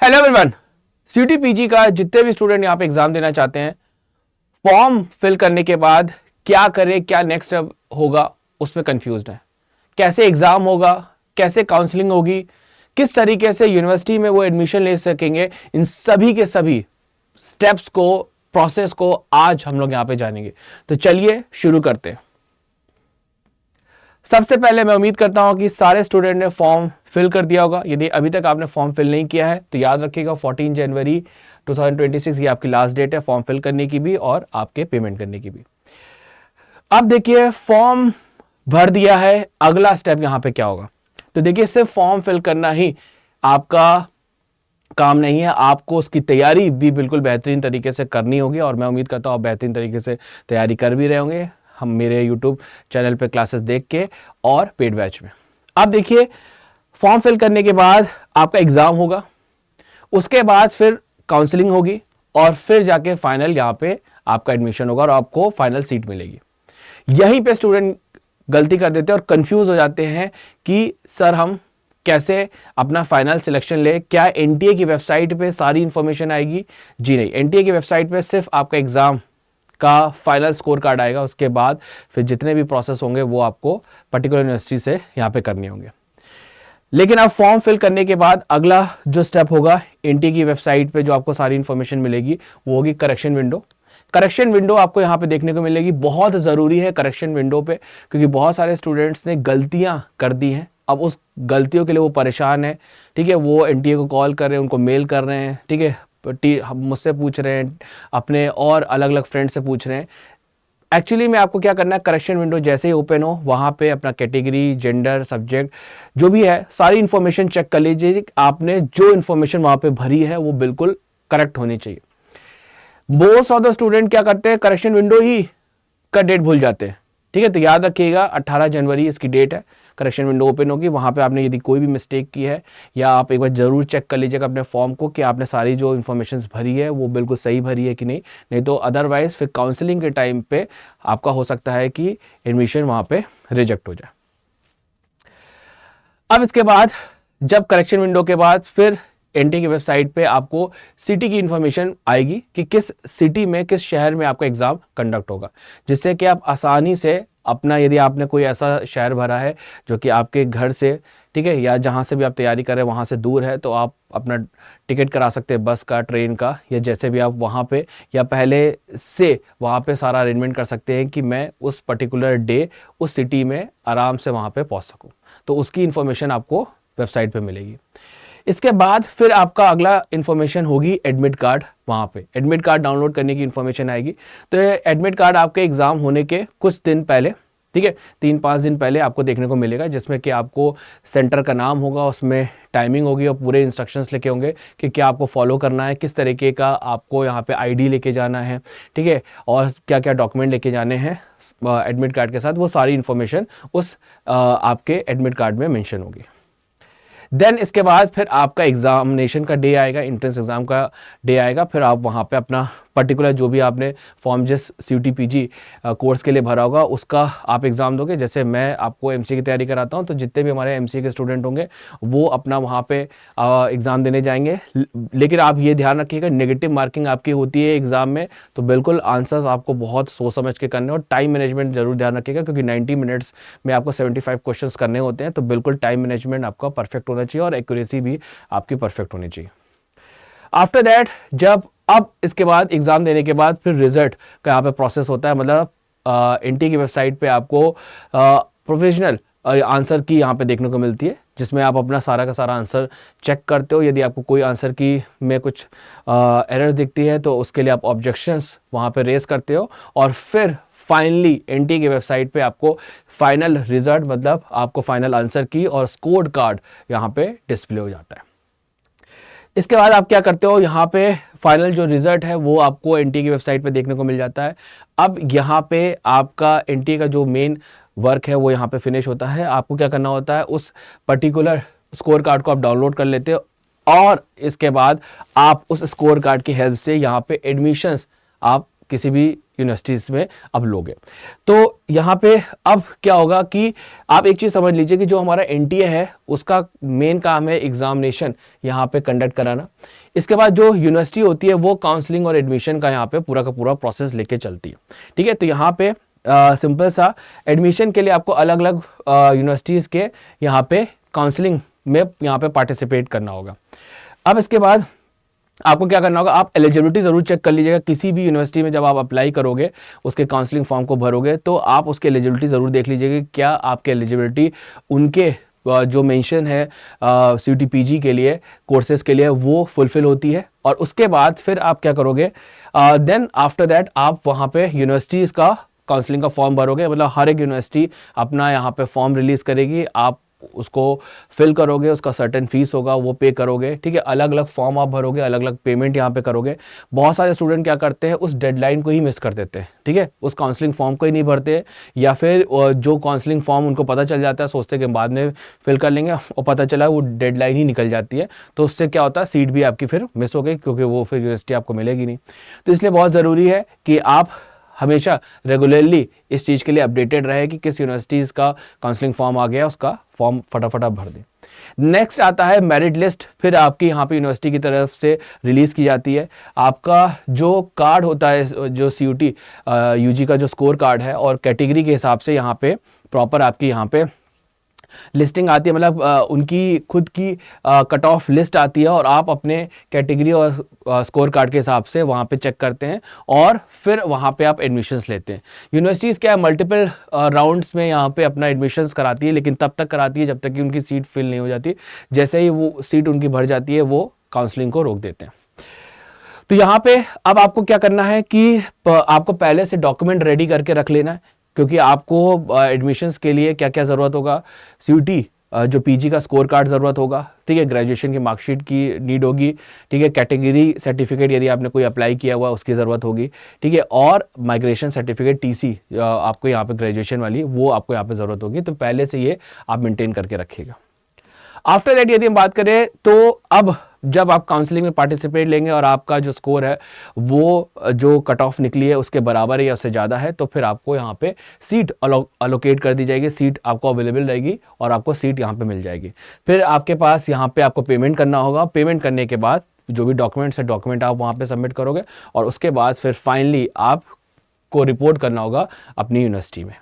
Hello everyone, सीटी PG का जितने भी स्टूडेंट यहाँ पे एग्जाम देना चाहते हैं, फॉर्म फिल करने के बाद क्या करें, क्या नेक्स्ट स्टेप होगा, उसमें कंफ्यूज्ड है। कैसे एग्जाम होगा, कैसे काउंसलिंग होगी, किस तरीके से यूनिवर्सिटी में वो एडमिशन ले सकेंगे, इन सभी के सभी स्टेप्स को, प्रोसेस को आज हम लोग यहाँ पे जानेंगे। तो चलिए शुरू करते हैं। सबसे पहले मैं उम्मीद करता हूं कि सारे स्टूडेंट ने फॉर्म फिल कर दिया होगा। यदि अभी तक आपने फॉर्म फिल नहीं किया है तो याद रखिएगा 14 जनवरी 2026 ये आपकी लास्ट डेट है फॉर्म फिल करने की भी और आपके पेमेंट करने की भी। अब देखिए, फॉर्म भर दिया है, अगला स्टेप यहां पे क्या होगा। तो देखिए, सिर्फ फॉर्म फिल करना ही आपका काम नहीं है, आपको उसकी तैयारी भी बिल्कुल बेहतरीन तरीके से करनी होगी और मैं उम्मीद करता हूं आप बेहतरीन तरीके से तैयारी कर भी रहे होंगे, हम मेरे YouTube चैनल पे क्लासेस देख के और पेड बैच में। अब देखिए, फॉर्म फिल करने के बाद आपका एग्जाम होगा, उसके बाद फिर काउंसलिंग होगी और फिर जाके फाइनल यहाँ पे आपका एडमिशन होगा और आपको फाइनल सीट मिलेगी। यहीं पे स्टूडेंट गलती कर देते हैं और कंफ्यूज हो जाते हैं कि सर हम कैसे अपना फाइनल सिलेक्शन ले, क्या एनटीए की वेबसाइट पे सारी इंफॉर्मेशन आएगी? जी नहीं, एनटीए की वेबसाइट पे सिर्फ आपका एग्जाम का फाइनल स्कोर कार्ड आएगा, उसके बाद फिर जितने भी प्रोसेस होंगे वो आपको पर्टिकुलर यूनिवर्सिटी से यहाँ पे करने होंगे। लेकिन आप फॉर्म फिल करने के बाद अगला जो स्टेप होगा, एनटीए की वेबसाइट पे जो आपको सारी इंफॉर्मेशन मिलेगी वो होगी करेक्शन विंडो। करेक्शन विंडो आपको यहाँ पे देखने को मिलेगी, बहुत ज़रूरी है करेक्शन विंडो पे, क्योंकि बहुत सारे स्टूडेंट्स ने गलतियाँ कर दी हैं। अब उस गलतियों के लिए वो परेशान है, ठीक है, वो एनटीए को कॉल कर रहे हैं, उनको मेल कर रहे हैं, ठीक है, मुझसे पूछ रहे हैं, अपने और अलग अलग फ्रेंड से पूछ रहे हैं। एक्चुअली में आपको क्या करना है, करेक्शन विंडो जैसे ही ओपन हो वहाँ पे अपना कैटेगरी, जेंडर, सब्जेक्ट जो भी है सारी इन्फॉर्मेशन चेक कर लीजिए। आपने जो इन्फॉर्मेशन वहाँ पे भरी है वो बिल्कुल करेक्ट होनी चाहिए। मोस्ट ऑफ द स्टूडेंट क्या करते हैं, करेक्शन विंडो ही का डेट भूल जाते हैं, ठीक है। तो याद रखिएगा 18 जनवरी इसकी डेट है, करेक्शन विंडो ओपन होगी। वहाँ पे आपने यदि कोई भी मिस्टेक की है या आप एक बार ज़रूर चेक कर लीजिएगा अपने फॉर्म को कि आपने सारी जो इन्फॉर्मेशन भरी है वो बिल्कुल सही भरी है कि नहीं, नहीं तो अदरवाइज फिर काउंसलिंग के टाइम पे आपका हो सकता है कि एडमिशन वहाँ पे रिजेक्ट हो जाए। अब इसके बाद जब करेक्शन विंडो के बाद फिर एनटीए की वेबसाइट पे आपको सिटी की इंफॉर्मेशन आएगी कि किस सिटी में, किस शहर में आपका एग्जाम कंडक्ट होगा, जिससे कि आप आसानी से अपना, यदि आपने कोई ऐसा शहर भरा है जो कि आपके घर से, ठीक है, या जहाँ से भी आप तैयारी कर रहे हैं वहाँ से दूर है, तो आप अपना टिकट करा सकते हैं बस का, ट्रेन का, या जैसे भी आप वहाँ पे या पहले से वहाँ पे सारा अरेंजमेंट कर सकते हैं कि मैं उस पर्टिकुलर डे उस सिटी में आराम से वहाँ पे पहुँच सकूँ। तो उसकी इन्फॉर्मेशन आपको वेबसाइट पे मिलेगी। इसके बाद फिर आपका अगला इन्फॉर्मेशन होगी एडमिट कार्ड। वहाँ पे एडमिट कार्ड डाउनलोड करने की इन्फॉर्मेशन आएगी। तो एडमिट कार्ड आपके एग्ज़ाम होने के कुछ दिन पहले, ठीक है, 3-5 दिन पहले आपको देखने को मिलेगा, जिसमें कि आपको सेंटर का नाम होगा, उसमें टाइमिंग होगी और पूरे इंस्ट्रक्शंस लिखे होंगे कि क्या आपको फॉलो करना है, किस तरीके का आपको यहाँ पे आईडी लेके जाना है, ठीक है, और क्या क्या डॉक्यूमेंट लेके जाने हैं एडमिट कार्ड के साथ। वो सारी इन्फॉर्मेशन उस आपके एडमिट कार्ड में मेंशन होगी। देन इसके बाद फिर आपका एग्जामिनेशन का डे आएगा, एंट्रेंस एग्जाम का डे आएगा। फिर आप वहाँ पे अपना पर्टिकुलर जो भी आपने फॉर्म जिस सीटी पीजी कोर्स के लिए भरा होगा उसका आप एग्ज़ाम दोगे। जैसे मैं आपको एमसीए की तैयारी कराता हूँ, तो जितने भी हमारे एमसीए के स्टूडेंट होंगे वो अपना वहाँ पे एग्ज़ाम देने जाएंगे। लेकिन आप ये ध्यान रखिएगा, नेगेटिव मार्किंग आपकी होती है एग्ज़ाम में, तो बिल्कुल आंसर्स आपको बहुत सोच समझ के करने और टाइम मैनेजमेंट जरूर ध्यान रखिएगा, क्योंकि 90 मिनट्स में आपको 75 क्वेश्चंस करने होते हैं। तो बिल्कुल टाइम मैनेजमेंट आपका परफेक्ट होना चाहिए और एक्यूरेसी भी आपकी परफेक्ट होनी चाहिए। आफ्टर दैट, जब अब इसके बाद एग्जाम देने के बाद फिर रिजल्ट का यहाँ पे प्रोसेस होता है। मतलब एनटीए की वेबसाइट पे आपको प्रोफेशनल आंसर की यहाँ पे देखने को मिलती है, जिसमें आप अपना सारा का सारा आंसर चेक करते हो। यदि आपको कोई आंसर की में कुछ एरर्स दिखती है तो उसके लिए आप ऑब्जेक्शंस वहाँ पे रेज करते हो और फिर फाइनली एनटीए की वेबसाइट पे आपको फाइनल रिजल्ट, मतलब आपको फाइनल आंसर की और स्कोर कार्ड यहाँ पे डिस्प्ले हो जाता है। इसके बाद आप क्या करते हो, यहाँ पे फाइनल जो रिजल्ट है वो आपको एनटीए की वेबसाइट पे देखने को मिल जाता है। अब यहाँ पे आपका एनटीए का जो मेन वर्क है वो यहाँ पे फिनिश होता है। आपको क्या करना होता है, उस पर्टिकुलर स्कोर कार्ड को आप डाउनलोड कर लेते हो और इसके बाद आप उस स्कोर कार्ड की हेल्प से यहाँ पे एडमिशंस आप किसी भी यूनिवर्सिटीज़ में अब लोगे। तो यहाँ पे अब क्या होगा कि आप एक चीज़ समझ लीजिए कि जो हमारा एनटीए है उसका मेन काम है एग्जामिनेशन यहाँ पे कंडक्ट कराना। इसके बाद जो यूनिवर्सिटी होती है वो काउंसलिंग और एडमिशन का यहाँ पे पूरा का पूरा प्रोसेस लेके चलती है। ठीक है, तो यहाँ पे सिंपल सा एडमिशन के लिए आपको अलग अलग यूनिवर्सिटीज़ के यहाँ पे काउंसलिंग में यहाँ पे पार्टिसिपेट करना होगा। अब इसके बाद आपको क्या करना होगा, आप एलिजिबिलिटी ज़रूर चेक कर लीजिएगा। किसी भी यूनिवर्सिटी में जब आप अप्लाई करोगे, उसके काउंसलिंग फॉर्म को भरोगे, तो आप उसकी एलिजिबिलिटी ज़रूर देख लीजिएगा क्या आपकी एलिजिबिलिटी उनके जो मेंशन है CUET-PG के लिए कोर्सेज़ के लिए वो फुलफ़िल होती है। और उसके बाद फिर आप क्या करोगे, देन आफ्टर दैट आप वहाँ पे यूनिवर्सिटीज़ का काउंसलिंग का फॉर्म भरोगे। मतलब हर एक यूनिवर्सिटी अपना यहाँ पे फॉर्म रिलीज़ करेगी, आप उसको फिल करोगे, उसका सर्टेन फीस होगा वो पे करोगे। ठीक है, अलग अलग फॉर्म आप भरोगे, अलग अलग पेमेंट यहाँ पे करोगे। बहुत सारे स्टूडेंट क्या करते हैं, उस डेडलाइन को ही मिस कर देते हैं। ठीक है, उस काउंसलिंग फॉर्म को ही नहीं भरते, या फिर जो काउंसलिंग फॉर्म उनको पता चल जाता है, सोचते हैं कि बाद में फिल कर लेंगे, और पता चला वो डेडलाइन ही निकल जाती है। तो उससे क्या होता है, सीट भी आपकी फिर मिस हो गई, क्योंकि वो फिर यूनिवर्सिटी आपको मिलेगी नहीं। तो इसलिए बहुत ज़रूरी है कि आप हमेशा रेगुलरली इस चीज़ के लिए अपडेटेड रहे कि किस यूनिवर्सिटीज़ का काउंसलिंग फॉर्म आ गया, उसका फॉर्म फटाफट आप भर दें। नेक्स्ट आता है मेरिट लिस्ट। फिर आपकी यहाँ पे यूनिवर्सिटी की तरफ से रिलीज़ की जाती है। आपका जो कार्ड होता है, जो CUET UG का जो स्कोर कार्ड है, और कैटेगरी के हिसाब से यहाँ पे प्रॉपर आपकी यहाँ पे लिस्टिंग आती है। मतलब उनकी खुद की कट ऑफ लिस्ट आती है, और आप अपने कैटेगरी और स्कोर कार्ड के हिसाब से वहाँ पे चेक करते हैं, और फिर वहाँ पे आप एडमिशन्स लेते हैं। यूनिवर्सिटीज़ क्या है, मल्टीपल राउंड्स में यहाँ पे अपना एडमिशन्स कराती है, लेकिन तब तक कराती है जब तक कि उनकी सीट फिल नहीं हो जाती। जैसे ही वो सीट उनकी भर जाती है, वो काउंसलिंग को रोक देते हैं। तो यहाँ पे अब आपको क्या करना है कि आपको पहले से डॉक्यूमेंट रेडी करके रख लेना है, क्योंकि आपको एडमिशन्स के लिए क्या क्या ज़रूरत होगा, CUET जो PG का स्कोर कार्ड ज़रूरत होगा। ठीक है, ग्रेजुएशन की मार्कशीट की नीड होगी। ठीक है, कैटेगरी सर्टिफिकेट यदि आपने कोई अप्लाई किया हुआ उसकी ज़रूरत होगी। ठीक है, और माइग्रेशन सर्टिफिकेट TC आपको यहाँ पे ग्रेजुएशन वाली, वो आपको यहाँ पे ज़रूरत होगी। तो पहले से ये आप मेंटेन करके रखिएगा। आफ्टर दैट यदि हम बात करें, तो अब जब आप काउंसलिंग में पार्टिसिपेट लेंगे और आपका जो स्कोर है वो जो कट ऑफ निकली है उसके बराबर है या उससे ज़्यादा है, तो फिर आपको यहाँ पे सीट अलोकेट कर दी जाएगी, सीट आपको अवेलेबल रहेगी और आपको सीट यहाँ पे मिल जाएगी। फिर आपके पास यहाँ पे आपको पेमेंट करना होगा। पेमेंट करने के बाद जो भी डॉक्यूमेंट्स है, डॉक्यूमेंट आप वहाँ पे सबमिट करोगे, और उसके बाद फिर फाइनली आपको रिपोर्ट करना होगा अपनी यूनिवर्सिटी में।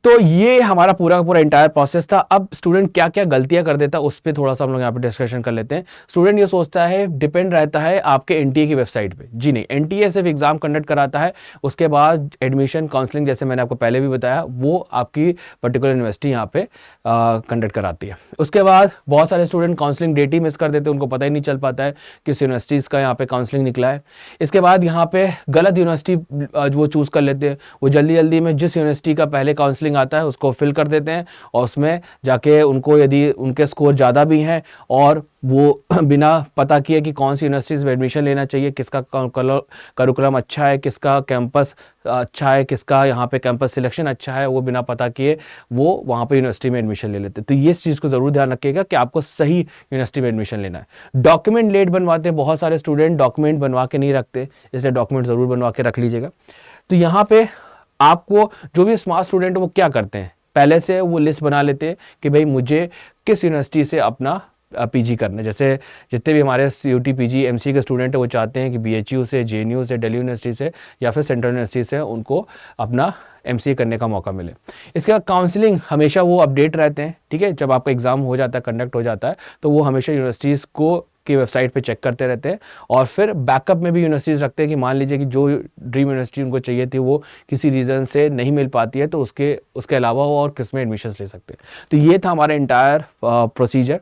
तो ये हमारा पूरा का पूरा इंटायर प्रोसेस था। अब स्टूडेंट क्या क्या गलतियां कर देता है उस पर थोड़ा सा हम लोग यहाँ पे डिस्कशन कर लेते हैं। स्टूडेंट ये सोचता है डिपेंड रहता है आपके एनटीए की वेबसाइट पे। जी नहीं, एनटीए सिर्फ एग्जाम कंडक्ट कराता है, उसके बाद एडमिशन काउंसलिंग जैसे मैंने आपको पहले भी बताया वो आपकी पर्टिकुलर यूनिवर्सिटी यहाँ पे कंडक्ट कराती है। उसके बाद बहुत सारे स्टूडेंट काउंसलिंग डेट ही मिस कर देते हैं, उनको पता ही नहीं चल पाता है किस यूनिवर्सिटीज़ का यहाँ पे काउंसलिंग निकला है। इसके बाद यहाँ पे गलत यूनिवर्सिटी वो चूज़ कर लेते हैं, वो जल्दी जल्दी में जिस यूनिवर्सिटी का पहले काउंसलिंग आता है उसको फिल कर देते हैं, और उसमें जाके उनको यदि उनके स्कोर ज़्यादा भी हैं और वो बिना पता किए कि कौन सी यूनिवर्सिटीज़ में एडमिशन लेना चाहिए, किसका करिकुलम अच्छा है, किसका कैंपस अच्छा है, किसका यहाँ पे कैंपस सिलेक्शन अच्छा है, वो बिना पता किए वो वहाँ पे यूनिवर्सिटी में एडमिशन ले लेते हैं। तो ये इस चीज़ को ज़रूर ध्यान रखिएगा कि आपको सही यूनिवर्सिटी में एडमिशन लेना है। डॉक्यूमेंट लेट बनवाते हैं, बहुत सारे स्टूडेंट डॉक्यूमेंट बनवा के नहीं रखते, इसलिए डॉक्यूमेंट ज़रूर बनवा के रख लीजिएगा। तो यहाँ पे आपको जो भी स्मार्ट स्टूडेंट है वो क्या करते हैं, पहले से वो लिस्ट बना लेते हैं कि भाई मुझे किस यूनिवर्सिटी से अपना पीजी करना है। जैसे जितने भी हमारे CUET-PG MC के स्टूडेंट हैं वो चाहते हैं कि BHU से, JNU से, दिल्ली यूनिवर्सिटी से या फिर सेंट्रल यूनिवर्सिटी से उनको अपना MCA करने का मौका मिले। इसके बाद काउंसलिंग हमेशा वो अपडेट रहते हैं। ठीक है, जब आपका एग्ज़ाम हो जाता है, कंडक्ट हो जाता है, तो वो हमेशा यूनिवर्सिटीज़ को की वेबसाइट पे चेक करते रहते हैं, और फिर बैकअप में भी यूनिवर्सिटीज़ रखते हैं कि मान लीजिए कि जो ड्रीम यूनिवर्सिटी उनको चाहिए थी वो किसी रीज़न से नहीं मिल पाती है, तो उसके अलावा वो और किस में एडमिशन्स ले सकते हैं। तो ये था हमारा इंटायर प्रोसीजर,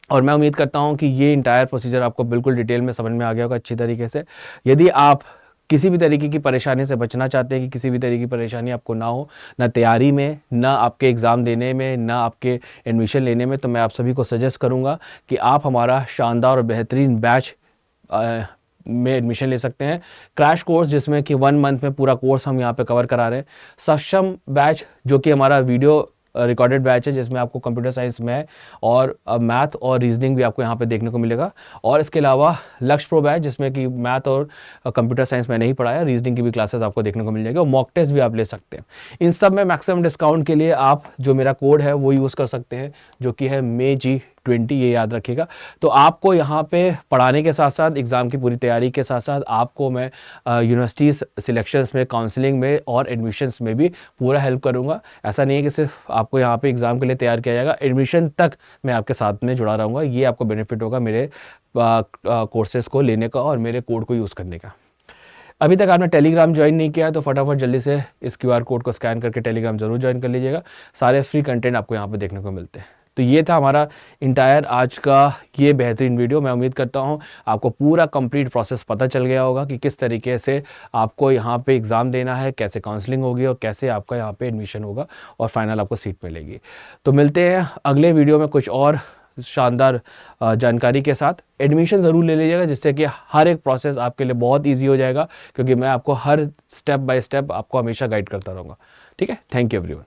और मैं उम्मीद करता हूँ कि ये इंटायर प्रोसीजर आपको बिल्कुल डिटेल में समझ में आ गया होगा अच्छी तरीके से। यदि आप किसी भी तरीके की परेशानी से बचना चाहते हैं कि किसी भी तरीके की परेशानी आपको ना हो, ना तैयारी में, ना आपके एग्ज़ाम देने में, ना आपके एडमिशन लेने में, तो मैं आप सभी को सजेस्ट करूंगा कि आप हमारा शानदार और बेहतरीन बैच में एडमिशन ले सकते हैं। क्रैश कोर्स जिसमें कि 1 मंथ में पूरा कोर्स हम यहाँ पे कवर करा रहे हैं। सक्षम बैच जो कि हमारा वीडियो रिकॉर्डेड बैच है जिसमें आपको कंप्यूटर साइंस में और मैथ और रीजनिंग भी आपको यहाँ पे देखने को मिलेगा। और इसके अलावा लक्ष्य प्रो बैच जिसमें कि मैथ और कंप्यूटर साइंस में नहीं पढ़ाया, रीजनिंग की भी क्लासेस आपको देखने को मिल जाएगी और मॉक टेस्ट भी आप ले सकते हैं। इन सब में मैक्सिमम डिस्काउंट के लिए आप जो मेरा कोड है वो यूज़ कर सकते हैं, जो कि है MEG20, ये याद रखिएगा। तो आपको यहाँ पे पढ़ाने के साथ साथ एग्ज़ाम की पूरी तैयारी के साथ साथ आपको मैं यूनिवर्सिटी सिलेक्शंस में, काउंसलिंग में और एडमिशन्स में भी पूरा हेल्प करूँगा। ऐसा नहीं है कि सिर्फ आपको यहाँ पे एग्ज़ाम के लिए तैयार किया जाएगा, एडमिशन तक मैं आपके साथ में जुड़ा रहूँगा। ये आपको बेनिफिट होगा मेरे कोर्सेज़ को लेने का और मेरे कोड को यूज़ करने का। अभी तक आपने टेलीग्राम ज्वाइन नहीं किया है तो फटाफट जल्दी से इस QR कोड को स्कैन करके टेलीग्राम ज़रूर ज्वाइन कर लीजिएगा। सारे फ्री कंटेंट आपको यहाँ पे देखने को मिलते हैं। तो ये था हमारा इंटायर आज का ये बेहतरीन वीडियो। मैं उम्मीद करता हूँ आपको पूरा कंप्लीट प्रोसेस पता चल गया होगा कि किस तरीके से आपको यहाँ पे एग्ज़ाम देना है, कैसे काउंसलिंग होगी और कैसे आपका यहाँ पे एडमिशन होगा और फाइनल आपको सीट मिलेगी। तो मिलते हैं अगले वीडियो में कुछ और शानदार जानकारी के साथ। एडमिशन ज़रूर ले लीजिएगा जिससे कि हर एक प्रोसेस आपके लिए बहुत ईजी हो जाएगा, क्योंकि मैं आपको हर स्टेप बाय स्टेप आपको हमेशा गाइड करता रहूँगा। ठीक है, थैंक यू एवरीवन।